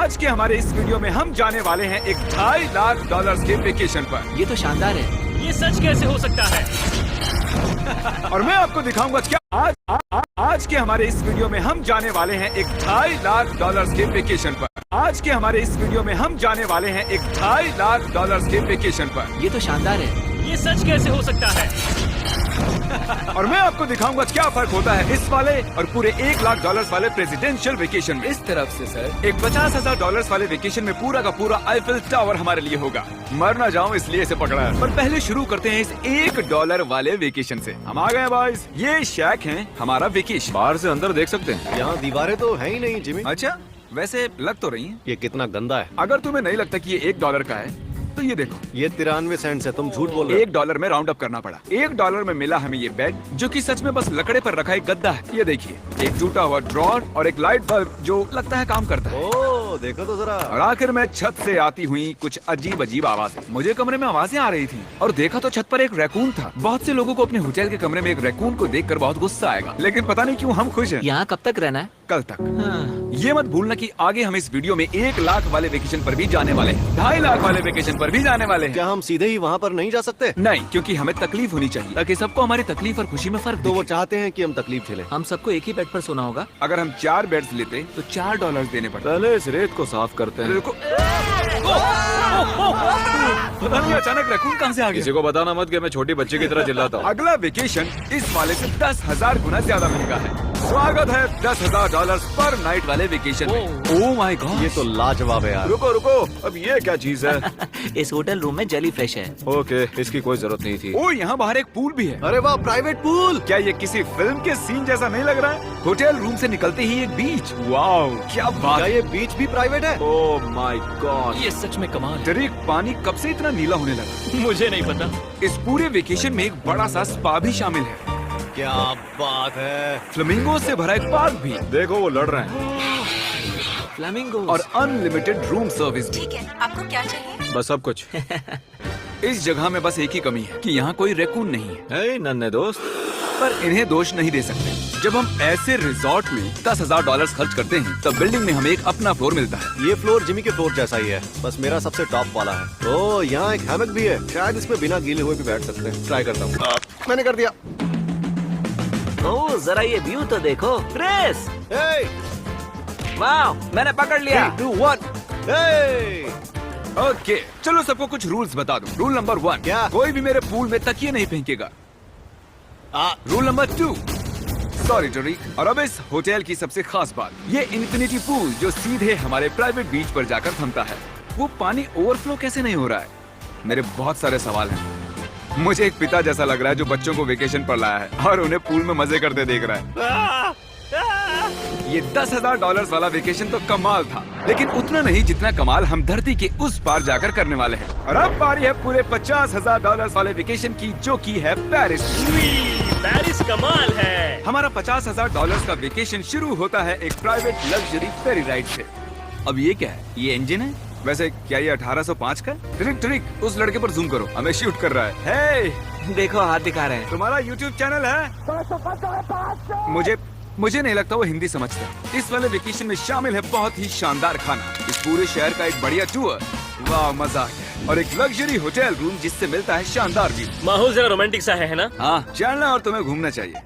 आज के हमारे इस वीडियो में हम जाने वाले हैं एक $2.5 लाख के वेकेशन पर। ये तो शानदार है। ये सच कैसे हो सकता है? और मैं आपको दिखाऊंगा क्या आज के हमारे इस वीडियो में हम जाने वाले हैं एक $2.5 लाख के वेकेशन पर। आज के हमारे इस वीडियो में हम जाने वाले हैं एक $2.5 लाख के वेकेशन पर। ये तो शानदार है। ये सच कैसे हो सकता है? और मैं आपको दिखाऊंगा क्या फर्क होता है इस वाले और पूरे $1 लाख वाले प्रेसिडेंशियल वेकेशन में। इस तरफ से सर एक $50,000 वाले वेकेशन में पूरा का पूरा आईफिल टावर हमारे लिए होगा। मर ना जाऊं इसलिए इसे पकड़ा है। पर पहले शुरू करते हैं इस $1 वाले वेकेशन से। हम आ गए बॉयज। ये शैक है हमारा वेकेशन। बाहर से अंदर देख सकते हैं। यहाँ दीवारें तो है ही नहीं जिमी। अच्छा वैसे लग तो रही हैं। ये कितना गंदा है। अगर तुम्हें नहीं लगता कि ये $1 का है तो ये देखो, ये 93 सेंट्स है। तुम झूठ बोल रहे हो। $1 में राउंड अप करना पड़ा। $1 में मिला हमें ये बेड जो कि सच में बस लकड़े पर रखा एक गद्दा है। ये देखिए, एक टूटा हुआ ड्रॉर और एक लाइट बल्ब जो लगता है काम करता है। ओह देखो तो जरा। और आखिर में छत से आती हुई कुछ अजीब अजीब आवाजें। मुझे कमरे में आवाजें आ रही थी और देखा तो छत पर एक रैकून था। बहुत से लोगों को अपने होटल के कमरे में एक रैकून को देखकर बहुत गुस्सा आएगा, लेकिन पता नहीं क्यों हम खुश हैं। यहाँ कब तक रहना है? कल तक। ये मत भूलना कि आगे हम इस वीडियो में $1 लाख वाले वेकेशन पर भी जाने वाले हैं, $2.5 लाख वाले वेकेशन पर भी जाने वाले हैं। क्या हम सीधे ही वहाँ पर नहीं जा सकते? नहीं, क्योंकि हमें तकलीफ होनी चाहिए ताकि सबको हमारी तकलीफ और खुशी में फर्क तो वो दिखे। चाहते हैं कि हम तकलीफ झेलें। हम सबको एक ही बेड पर सोना होगा। अगर हम 4 बेड्स लेते तो $4 देने पड़ते। पहले इस रेत को साफ करते हैं। रुको। पता नहीं अचानक रैकून कहाँ से आ गया। किसी को बताना मत कि मैं छोटी बच्चे की तरह चिल्लाता हूँ। अगला वेकेशन इस वाले से 10,000 गुना ज्यादा महंगा है। स्वागत है $10,000 पर नाइट वाले वेकेशन में। ओह माय गॉड, ये तो लाजवाब है यार। रुको रुको, अब ये क्या चीज है? इस होटल रूम में जेली फ्रेश है। ओके, इसकी कोई जरूरत नहीं थी। ओह, यहाँ बाहर एक पूल भी है। अरे वाह, प्राइवेट पूल। क्या ये किसी फिल्म के सीन जैसा नहीं लग रहा है? होटल रूम से निकलते ही एक बीच। वाओ, क्या बात क्या है। ये बीच भी प्राइवेट है? ओह माय गॉड, ये सच में कमाल है। डरिक, पानी कब से इतना नीला होने लगा? मुझे नहीं पता। इस पूरे वेकेशन में एक बड़ा सा स्पा भी शामिल है। क्या बात है। फ्लेमिंगो से भरा एक पार्क भी। देखो वो लड़ रहे हैं। फ्लेमिंगो और अनलिमिटेड रूम सर्विस भी। ठीक है, आपको क्या चाहिए? बस सब कुछ। इस जगह में बस एक ही कमी है कि यहाँ कोई रैकून नहीं है। हे नन्हे दोस्त। पर इन्हें दोष नहीं दे सकते। जब हम ऐसे रिजॉर्ट में $10,000 खर्च करते हैं तब बिल्डिंग में हमें एक अपना फ्लोर मिलता है। ये फ्लोर जिमी के फ्लोर जैसा ही है, बस मेरा सबसे टॉप वाला है। ओह, यहाँ एक हैमक भी है। शायद इसमें बिना गीले हुए भी बैठ सकते हैं। ट्राई करता हूँ। मैंने कर दिया। ओह जरा ये व्यू तो देखो। क्रिस, Hey, वाह, मैंने पकड़ लिया। 3, 2, 1. Hey! ओके, चलो सबको कुछ रूल्स बता दूं। रूल नंबर 1, क्या? कोई भी मेरे पूल में तकिए नहीं फेंकेगा। रूल नंबर 2, सॉरी टरीक। और अब इस होटल की सबसे खास बात, ये इन्फिनिटी पूल जो सीधे हमारे प्राइवेट बीच पर जाकर थमता है। वो पानी ओवरफ्लो कैसे नहीं हो रहा है? मेरे बहुत सारे सवाल हैं। मुझे एक पिता जैसा लग रहा है जो बच्चों को वेकेशन पर लाया है और उन्हें पूल में मजे करते देख रहा है। ये $10,000 वाला वेकेशन तो कमाल था, लेकिन उतना नहीं जितना कमाल हम धरती के उस पार जाकर करने वाले हैं। और अब बारी है पूरे $50,000 वाले वेकेशन की, जो की है पेरिस। पेरिस कमाल है। हमारा $50,000 का वेकेशन शुरू होता है एक प्राइवेट लग्जरी फेरी राइड से। अब ये क्या है? ये इंजन है? वैसे क्या ये 1805 का? ट्रिक, उस लड़के पर जूम करो, हमें शूट कर रहा है। हे, देखो हाथ दिखा रहे हैं। तुम्हारा YouTube चैनल है? मुझे नहीं लगता वो हिंदी समझता। इस वाले वेकेशन में शामिल है बहुत ही शानदार खाना, इस पूरे शहर का एक बढ़िया टूर, वाह मजा आ गया, और एक लग्जरी होटल रूम जिससे मिलता है शानदार व्यू। माहौल जरा रोमांटिक सा है ना? हाँ, चलना और तुम्हें घूमना चाहिए।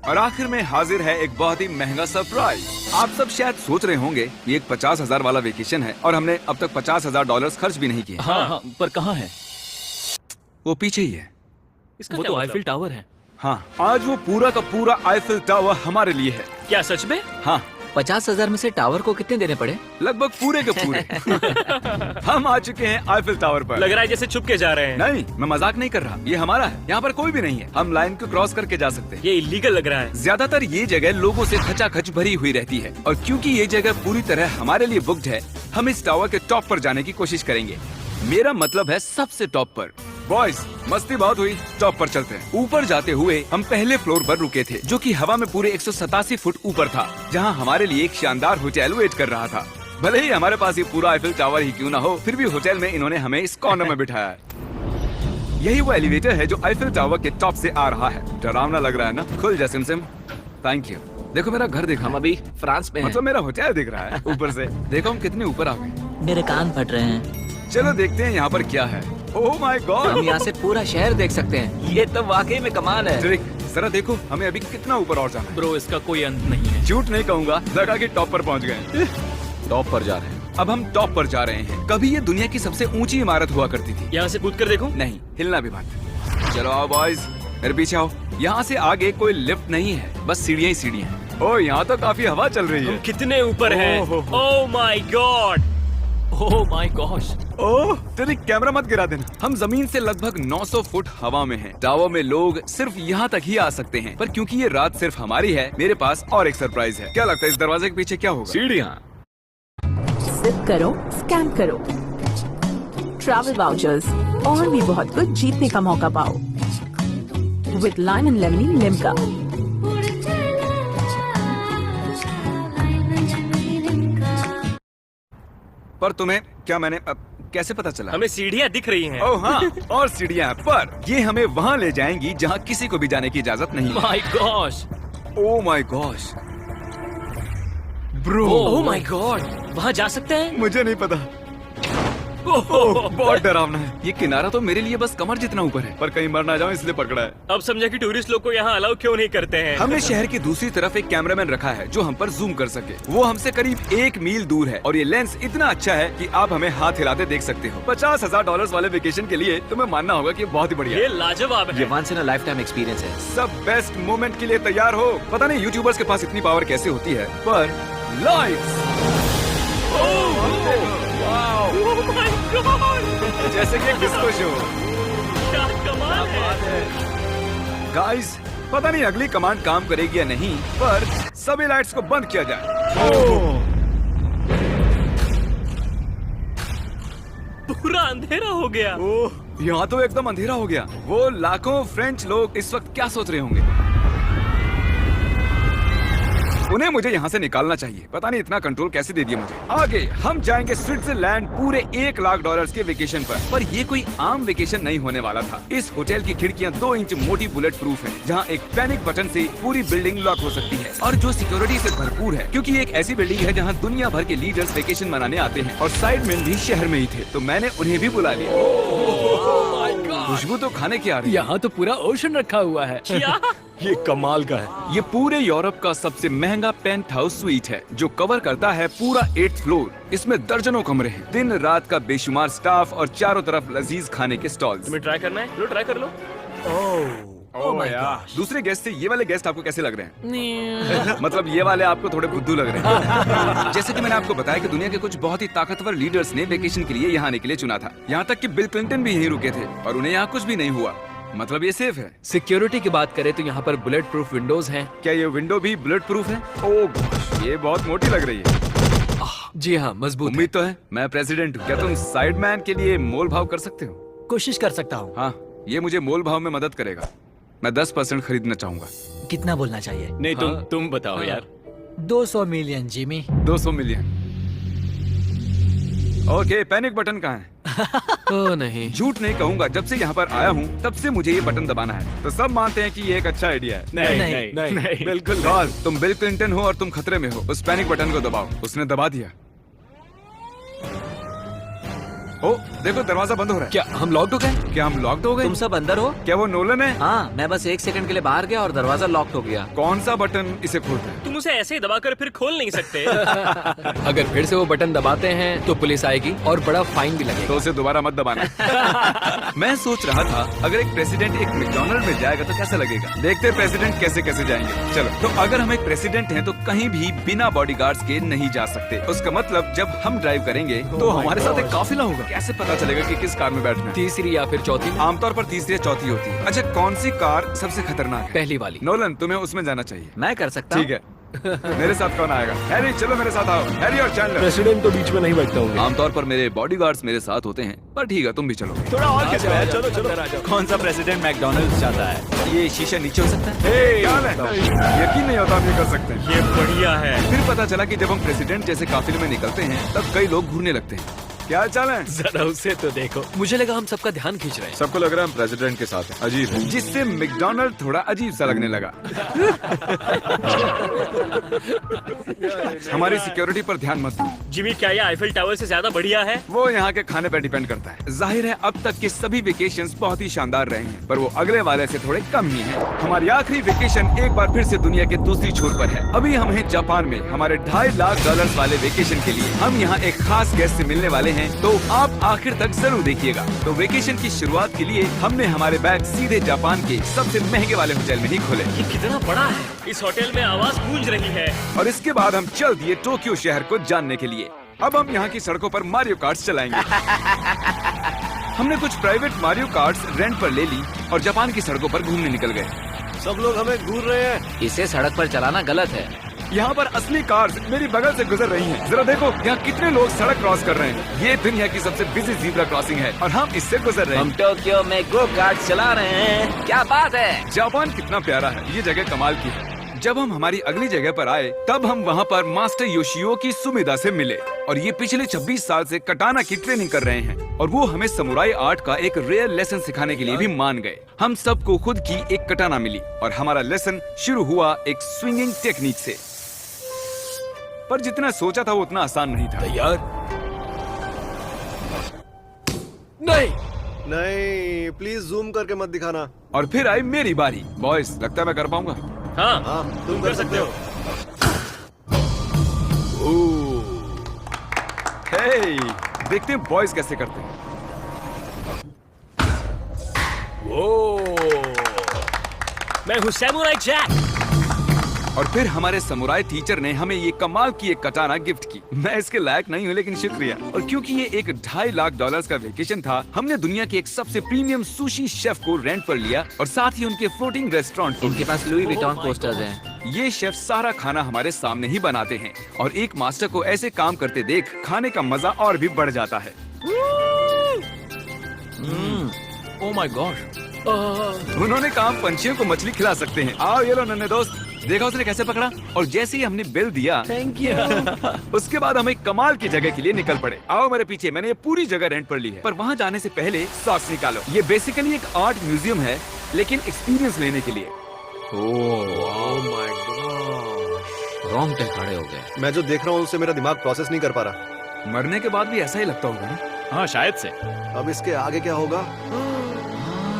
और आखिर में हाजिर है एक बहुत ही महंगा सरप्राइज। आप सब शायद सोच रहे होंगे ये एक 50,000 वाला वेकेशन है और हमने अब तक $50,000 खर्च भी नहीं किए। हाँ, पर कहाँ है? वो पीछे ही है। इसका वो तो आईफिल टावर है। हाँ, आज वो पूरा का पूरा आईफिल टावर हमारे लिए है। क्या सच में? हाँ, 50,000 में से टावर को कितने देने पड़े? लगभग पूरे के पूरे। हम आ चुके हैं आईफिल टावर पर। लग रहा है जैसे छुप के जा रहे हैं। नहीं, मैं मजाक नहीं कर रहा, ये हमारा है। यहाँ पर कोई भी नहीं है, हम लाइन को क्रॉस करके जा सकते हैं। ये इलीगल लग रहा है। ज्यादातर ये जगह लोगों से खचाखच भरी हुई रहती है, और क्योंकि ये जगह पूरी तरह हमारे लिए बुक्ड है, हम इस टावर के टॉप पर जाने की कोशिश करेंगे। मेरा मतलब है सबसे टॉप पर। बॉयज, मस्ती बहुत हुई, टॉप पर चलते हैं। ऊपर जाते हुए हम पहले फ्लोर पर रुके थे, जो कि हवा में पूरे 187 फुट ऊपर था, जहां हमारे लिए एक शानदार होटल वेट कर रहा था। भले ही हमारे पास ये पूरा आईफिल टावर ही क्यों ना हो, फिर भी होटल में इन्होंने हमें इस कॉर्नर में बिठाया है। यही वो एलिवेटर है जो आईफिल टावर के टॉप से आ रहा है। डरावना लग रहा है ना? खुल जा सिमसिम। Thank you. देखो मेरा घर दिखा, हम अभी फ्रांस में हैं। मतलब मेरा होटल दिख रहा है ऊपर से। देखो हम कितने ऊपर आ गए। मेरे कान फट रहे हैं। चलो देखते हैं यहाँ पर क्या है। ओह माय हम गॉड, यहाँ से पूरा शहर देख सकते हैं। ये तो वाकई में कमाल है। ड्रेक जरा देखो हमें अभी कितना ऊपर और जाना है। ब्रो इसका कोई अंत नहीं है। झूठ नहीं कहूंगा, लगा कि टॉप पर पहुंच गए। टॉप पर जा रहे हैं। अब हम टॉप पर जा रहे हैं। कभी ये दुनिया की सबसे ऊंची इमारत हुआ करती थी। यहाँ से कूद कर देखो। नहीं, हिलना भी मत। चलो आओ बॉयज, मेरे पीछे आओ। यहाँ से आगे कोई लिफ्ट नहीं है, बस सीढ़ियाँ ही सीढ़ियाँ हैं। ओह यहाँ तो काफी हवा चल रही हम है। कितने ऊपर हैं? Oh, oh my god, oh my gosh. Oh तेरी कैमरा मत गिरा देना। हम जमीन से लगभग 900 फुट हवा में हैं। टावर में लोग सिर्फ यहाँ तक ही आ सकते हैं, पर क्योंकि ये रात सिर्फ हमारी है, मेरे पास और एक सरप्राइज है। क्या लगता है इस दरवाजे के पीछे क्या होगा? सीढ़ियाँ। सिप करो, स्कैन करो, ट्रैवल वाउचर्स और भी बहुत कुछ जीतने का मौका पाओ with lime and lemony Limca. पर तुम्हें क्या मैंने कैसे पता चला? हमें सीढ़ियाँ दिख रही हैं। ओह हाँ, और सीढ़ियाँ, पर ये हमें वहाँ ले जाएंगी जहाँ किसी को भी जाने की इजाजत नहीं है। My gosh, oh my gosh bro, oh my God, वहाँ जा सकते हैं? मुझे नहीं पता। ओह, बहुत डरावना है। ये किनारा तो मेरे लिए बस कमर जितना ऊपर है, पर कहीं मर ना जाऊं इसलिए पकड़ा है। अब समझा कि टूरिस्ट लोग को यहाँ अलाउ क्यों नहीं करते हैं। हमने शहर की दूसरी तरफ एक कैमरामैन रखा है जो हम पर जूम कर सके। वो हमसे करीब 1 मील दूर है और ये लेंस इतना अच्छा है कि आप हमें हाथ हिलाते देख सकते हो। $50,000 वाले वेकेशन के लिए तुम्हें मानना होगा कि बहुत ही बढ़िया ये है। लाजवाब ये है। Once in a lifetime experience है। सब बेस्ट मोमेंट के लिए तैयार हो। पता नहीं यूट्यूबर्स के पास इतनी पावर कैसे होती है, पर लाइट्स ओह माय गॉड, जैसे कि एक डिस्को शो। क्या कमाल है। गाइस पता नहीं अगली कमांड काम करेगी या नहीं, पर सभी लाइट्स को बंद किया जाए। पूरा अंधेरा हो गया। ओह यहाँ तो एकदम अंधेरा हो गया। वो लाखों फ्रेंच लोग इस वक्त क्या सोच रहे होंगे? उन्हें मुझे यहाँ से निकालना चाहिए। पता नहीं इतना कंट्रोल कैसे दे दिया मुझे। आगे हम जाएंगे स्विट्जरलैंड पूरे $1,00,000 के वेकेशन पर ये कोई आम वेकेशन नहीं होने वाला था। इस होटल की खिड़कियाँ 2 इंच मोटी बुलेट प्रूफ है, जहाँ एक पैनिक बटन से पूरी बिल्डिंग लॉक हो सकती है, और जो सिक्योरिटी से भरपूर है, क्योंकि ये एक ऐसी बिल्डिंग है जहाँ दुनिया भर के लीडर्स वेकेशन मनाने आते हैं। और साइड मैन भी शहर में ही थे, तो मैंने उन्हें भी बुला लिया। खुशबू तो खाने की आ रही है। यहाँ तो पूरा ओशन रखा हुआ है। क्या? ये कमाल का है। ये पूरे यूरोप का सबसे महंगा पेंट हाउस स्वीट है, जो कवर करता है पूरा 8th फ्लोर। इसमें दर्जनों कमरे हैं, दिन रात का बेशुमार स्टाफ और चारों तरफ लजीज खाने के स्टॉल्स। तुम्हें ट्राई करना है? लो ट्राई कर लो। ओह यार, दूसरे गेस्ट से ये वाले गेस्ट आपको कैसे लग रहे हैं? मतलब ये वाले आपको थोड़े बुद्धू लग रहे हैं। जैसे कि मैंने आपको बताया कि दुनिया के कुछ बहुत ही ताकतवर लीडर्स ने वेकेशन के लिए यहाँ आने के लिए चुना था। यहाँ तक कि बिल क्लिंटन भी यहीं रुके थे और उन्हें यहाँ कुछ भी नहीं हुआ। मतलब ये सेफ है। सिक्योरिटी की बात करें तो यहाँ पर बुलेट प्रूफ विंडोज हैं। क्या ये विंडो भी बुलेट प्रूफ है? ओह gosh, ये बहुत मोटी लग रही है। जी हाँ, मजबूत। उम्मीद तो है। मैं प्रेसिडेंट हूँ, क्या तुम साइड मैन के लिए मोल भाव कर सकते हो? कोशिश कर सकता हूँ। हाँ, ये मुझे मोल भाव में मदद करेगा। मैं 10% खरीदना चाहूंगा। कितना बोलना चाहिए? नहीं तुम बताओ यार। 200 million Jimmy. 200 million. Okay, panic button कहाँ है? ओ नहीं, झूठ नहीं कहूंगा, जब से यहाँ पर आया हूँ तब से मुझे ये बटन दबाना है। तो सब मानते हैं कि ये एक अच्छा आइडिया है। नहीं। बिल्कुल गॉड, तुम बिल क्लिंटन हो और तुम खतरे में हो। उस पैनिक बटन को दबाओ। उसने दबा दिया। ओ देखो, दरवाजा बंद हो रहा है। क्या हम लॉक्ड हो गए? क्या हम लॉक्ड हो गए? तुम सब अंदर हो? क्या वो नोलन है? हाँ, मैं बस 1 सेकंड के लिए बाहर गया और दरवाजा लॉक हो गया। कौन सा बटन इसे खोलता है? तुम उसे ऐसे ही दबाकर फिर खोल नहीं सकते। अगर फिर से वो बटन दबाते हैं तो पुलिस आएगी और बड़ा फाइन भी लगेगा। तो उसे दोबारा मत दबाना। मैं सोच रहा था अगर एक प्रेसिडेंट एक मैकडॉनल्ड में जाएगा तो कैसा लगेगा। देखते हैं प्रेसिडेंट कैसे कैसे जाएंगे। चलो, तो अगर हम एक प्रेसिडेंट हैं तो कहीं भी बिना बॉडीगार्ड्स के नहीं जा सकते। उसका मतलब जब हम ड्राइव करेंगे तो हमारे साथ एक काफिला होगा। कैसे पता चलेगा कि किस कार में बैठना है? तीसरी या फिर चौथी? आमतौर पर तीसरी या चौथी होती है। अच्छा, कौन सी कार सबसे खतरनाक है? पहली वाली। नोलन, तुम्हें उसमें जाना चाहिए। मैं कर सकता हूँ। ठीक है। मेरे साथ कौन आएगा? हैरी, चलो मेरे साथ आओ। हैरी और चैंडलर। प्रेसिडेंट तो बीच में नहीं बैठता होंगे। आमतौर पर मेरे बॉडीगार्ड्स मेरे साथ होते हैं, पर ठीक है, तुम भी चलो। थोड़ा और खींचो यार, चलो। कौन सा प्रेसिडेंट मैकडॉनल्ड्स चाहता है? ये शीशा नीचे हो सकता है? क्या है? यकीन नहीं होता आप ये कर सकते हैं। ये बढ़िया है। फिर पता चला कि जब हम प्रेसिडेंट जैसे काफिले में निकलते हैं तब कई लोग घूरने लगते हैं। क्या चाल है? जरा उसे तो देखो, मुझे लगा हम सबका ध्यान खींच रहे हैं। सबको लग रहा है हम प्रेसिडेंट के साथ हैं। अजीब है। जिससे मैकडॉनल्ड थोड़ा अजीब सा लगने लगा। हमारी सिक्योरिटी पर ध्यान मत दो। जिमी, क्या ये आईफिल टावर से ज्यादा बढ़िया है? वो यहाँ के खाने पर डिपेंड करता है। जाहिर है अब तक के सभी वेकेशंस बहुत ही शानदार रहे हैं, पर वो अगले वाले से थोड़े कम ही हैं। हमारी आखिरी वेकेशन एक बार फिर से दुनिया के दूसरी छोर पर है। अभी हम हैं जापान में हमारे $2.5 लाख वाले वेकेशन के लिए। हम यहाँ एक खास गेस्ट से मिलने वाले हैं, तो आप आखिर तक जरूर देखिएगा। तो वेकेशन की शुरुआत के लिए हमने हमारे बैग सीधे जापान के सबसे महंगे वाले होटल में ही खोले। ये कितना बड़ा है? इस होटल में आवाज गूंज रही है। और इसके बाद हम चल दिए टोक्यो शहर को जानने के लिए। अब हम यहाँ की सड़कों पर मारियो कार्ट्स चलाएंगे। हमने कुछ प्राइवेट मारियो कार्ट्स रेंट पर ले ली और जापान की सड़कों पर घूमने निकल गए। सब लोग हमें घूर रहे हैं। इसे सड़क पर चलाना गलत है। यहाँ पर असली कार्स मेरी बगल से गुजर रही हैं। जरा देखो यहाँ कितने लोग सड़क क्रॉस कर रहे हैं। ये दुनिया की सबसे बिजी ज़ीब्रा क्रॉसिंग है और हम इससे गुजर रहे हम हैं। टोक्यो में गो कार्ट चला रहे हैं। क्या बात है? जापान कितना प्यारा है, ये जगह कमाल की है। जब हम हमारी अगली जगह पर आए तब हम वहाँ पर मास्टर योशियो की सुमिदा से मिले और ये पिछले 26 साल से कटाना की ट्रेनिंग कर रहे हैं और वो हमें समुराई आर्ट का एक रेयर लेसन सिखाने के लिए भी मान गए। हम सबको खुद की एक कटाना मिली और हमारा लेसन शुरू हुआ एक स्विंगिंग टेक्निक से। पर जितना सोचा था वो उतना आसान नहीं था। तैयार? नहीं। नहीं, प्लीज जूम करके मत दिखाना। और फिर आई मेरी बारी। बॉयज, लगता है मैं कर पाऊंगा। हाँ, हाँ, तुम कर सकते हो। हे, देखते हैं बॉयज कैसे करते हैं। मैं हूँ सैमुराई जैक। और फिर हमारे समुराई टीचर ने हमें ये कमाल की एक कटाना गिफ्ट की। मैं इसके लायक नहीं हूँ, लेकिन शुक्रिया। और क्योंकि ये एक $2.5 लाख का वेकेशन था, हमने दुनिया के एक सबसे प्रीमियम सुशी शेफ को रेंट पर लिया और साथ ही उनके फ्लोटिंग रेस्टोरेंट। इनके पास लुई विटॉन पोस्टर्स हैं। ये शेफ सारा खाना हमारे सामने ही बनाते हैं और एक मास्टर को ऐसे काम करते देख खाने का मजा और भी बढ़ जाता है। ओह माय गॉड। उन्होंने कहा पंछियों को मछली खिला सकते हैं। आओ ये लो नन्हे दोस्त। देखा उसने कैसे पकड़ा। और जैसे ही हमने बिल दिया, थैंक यू। उसके बाद हम एक कमाल की जगह के लिए निकल पड़े। आओ मेरे पीछे, मैंने ये पूरी जगह रेंट पर ली है। पर वहाँ जाने से पहले सॉक्स निकालो। ये बेसिकली एक आर्ट म्यूजियम है, लेकिन एक्सपीरियंस लेने के लिए। ओह माय गॉड। रोंगटे खड़े हो गए। मैं जो देख रहा हूँ उससे मेरा दिमाग प्रोसेस नहीं कर पा रहा। मरने के बाद भी ऐसा ही लगता होगा ना? हाँ, शायद से। अब इसके आगे क्या होगा?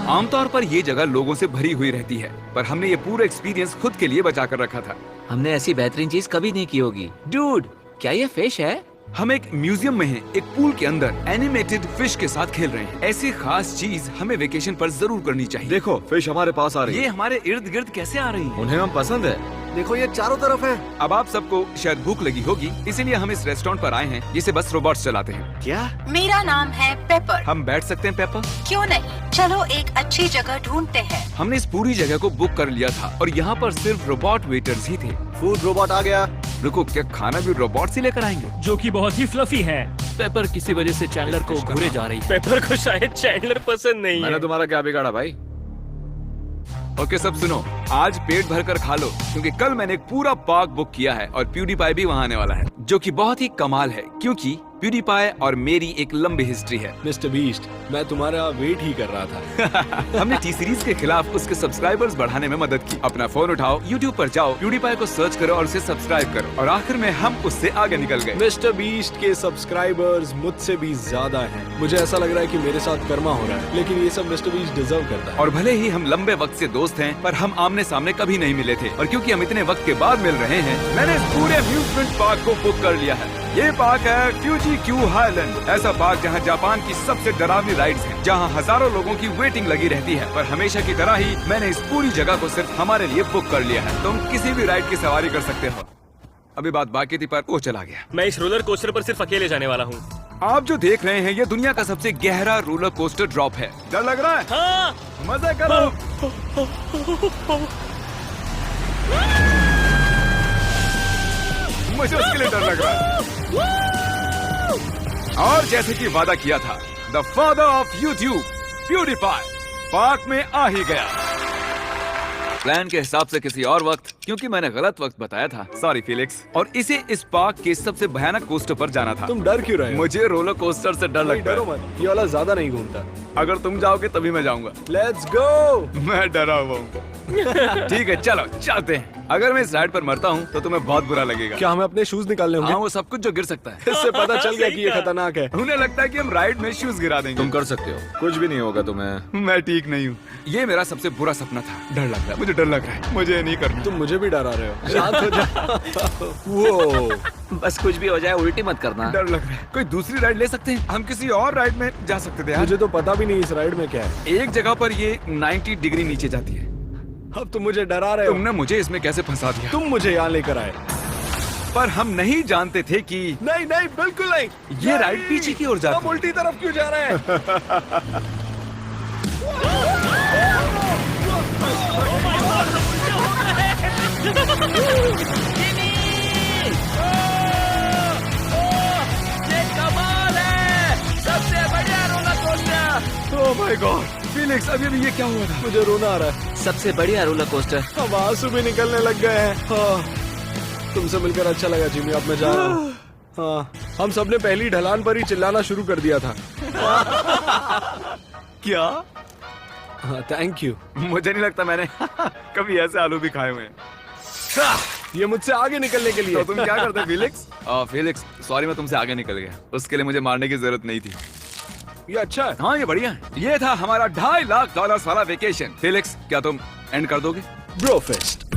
आमतौर पर ये जगह लोगों से भरी हुई रहती है, पर हमने ये पूरा एक्सपीरियंस खुद के लिए बचा कर रखा था। हमने ऐसी बेहतरीन चीज कभी नहीं की होगी। डूड, क्या ये फिश है? हम एक म्यूजियम में हैं, एक पूल के अंदर एनिमेटेड फिश के साथ खेल रहे हैं। ऐसी खास चीज हमें वेकेशन पर जरूर करनी चाहिए। देखो, फिश हमारे पास आ रही ये है। हमारे इर्द गिर्द कैसे आ रही है? उन्हें हम पसंद है। देखो, ये चारों तरफ है। अब आप सबको शायद भूख लगी होगी, इसीलिए हम इस रेस्टोरेंट पर आए हैं जिसे बस रोबोट्स चलाते हैं। क्या? मेरा नाम है पेपर। हम बैठ सकते हैं पेपर? क्यों नहीं, चलो एक अच्छी जगह ढूंढते हैं। हमने इस पूरी जगह को बुक कर लिया था और यहाँ पर सिर्फ रोबोट वेटर्स ही थे। फूड रोबोट आ गया। रुको, क्या खाना भी रोबोट से लेकर आएंगे? जो कि बहुत ही फ्लफी है। पेपर किसी वजह से चैंडलर को घूरे जा रही है। पेपर को शायद चैंडलर पसंद नहीं है। मैंने तुम्हारा क्या बिगाड़ा भाई? ओके, सब सुनो, आज पेट भर कर खा लो, क्योंकि कल मैंने एक पूरा पार्क बुक किया है और प्यूडीपाई भी वहाँ आने वाला है, जो कि बहुत ही कमाल है, क्योंकि प्यूडीपाई और मेरी एक लंबी हिस्ट्री है। मिस्टर बीस्ट, मैं तुम्हारा वेट ही कर रहा था। हमने टी सीरीज के खिलाफ उसके सब्सक्राइबर्स बढ़ाने में मदद की। अपना फोन उठाओ, YouTube पर जाओ, प्यूडीपाई को सर्च करो और उसे सब्सक्राइब करो, और आखिर में हम उससे आगे निकल गए। मिस्टर बीस्ट के सब्सक्राइबर्स मुझसे भी ज्यादा हैं। मुझे ऐसा लग रहा है कि मेरे साथ कर्मा हो रहा है, लेकिन ये सब मिस्टर बीस्ट डिजर्व करता है। और भले ही हम लंबे वक्त से दोस्त हैं, पर हम आमने सामने कभी नहीं मिले थे, और क्योंकि हम इतने वक्त के बाद मिल रहे हैं, मैंने इस पूरे अम्यूजमेंट पार्क को बुक कर लिया है। ये पार्क है फ्यूजी-क्यू हाईलैंड, ऐसा पार्क जहाँ जापान की सबसे डरावनी राइड्स हैं, जहाँ हजारों लोगों की वेटिंग लगी रहती है। पर हमेशा की तरह ही मैंने इस पूरी जगह को सिर्फ हमारे लिए बुक कर लिया है। तुम किसी भी राइड की सवारी कर सकते हो। अभी बात बाकी थी, पर वो चला गया। मैं इस रोलर कोस्टर पर सिर्फ अकेले जाने वाला हूँ। आप जो देख रहे हैं, ये दुनिया का सबसे गहरा रोलर कोस्टर ड्रॉप है। डर लग रहा है? हाँ। मजा करो। मुझे उसके लिए डर लग रहा है। और जैसे कि वादा किया था, the father of YouTube, PewDiePie, park में आ ही गया। प्लान के हिसाब से किसी और वक्त, क्योंकि मैंने गलत वक्त बताया था। Sorry Felix. और इसे इस पार्क के सबसे भयानक कोस्टर पर जाना था। तुम डर क्यों रहे हो? मुझे रोलर कोस्टर से डर लगता डरो है। मत, ये वाला ज्यादा नहीं घूमता। अगर तुम जाओगे तभी मैं जाऊंगा। Let's go. मैं डरा हुआ हूँ। ठीक है चलो चलते हैं। अगर मैं इस राइड पर मरता हूँ तो तुम्हें बहुत बुरा लगेगा। क्या हमें अपने शूज निकालने होंगे? हाँ वो सब कुछ जो गिर सकता है। इससे पता चल गया कि ये खतरनाक है। उन्हें लगता है कि हम राइड में शूज गिरा देंगे। तुम कर सकते हो, कुछ भी नहीं होगा तुम्हें। मैं ठीक नहीं हूँ। ये मेरा सबसे बुरा सपना था। डर लग रहा है, मुझे डर लग रहा है। मुझे ये नहीं करना। तुम मुझे भी डरा रहे हो। शांत हो जा। वो बस कुछ भी हो जाए उल्टी मत करना। डर लग रहा है। कोई दूसरी राइड ले सकते हैं? हम किसी और राइड में जा सकते थे यार। मुझे तो पता भी नहीं इस राइड में क्या है। एक जगह पर ये 90 डिग्री नीचे जाती है। अब तुम मुझे डरा रहे हो। तुमने मुझे इसमें कैसे फंसा दिया? तुम मुझे यहाँ लेकर आए। पर हम नहीं जानते थे कि नहीं नहीं बिल्कुल नहीं। ये राइड पीछे की ओर जाती हम उल्टी तरफ क्यों जा रहे हैं? ओह माय गॉड फिलिक्स, अभी ये क्या हुआ था? मुझे रोना आ रहा है। सबसे बढ़िया रोलर कोस्टर। अब आंसू भी निकलने लग गए हैं। हाँ, तुमसे मिलकर अच्छा लगा जिमी। अब मैं जा रहा हूँ। हाँ, हम सबने पहली ढलान पर ही चिल्लाना शुरू कर दिया था। क्या? हाँ, थैंक यू। मुझे नहीं लगता मैंने कभी ऐसे आलू भी खाए हुए हैं। ये मुझसे आगे निकलने के लिए। तो तुम क्या करते फिलिक्स? फिलिक्स सॉरी, मैं तुमसे आगे निकल गया। उसके लिए मुझे मारने की जरूरत नहीं थी। ये अच्छा है। हाँ ये बढ़िया है। ये था हमारा $2.5 लाख वाला वेकेशन। फिलिक्स क्या तुम एंड कर दोगे? Bro fest.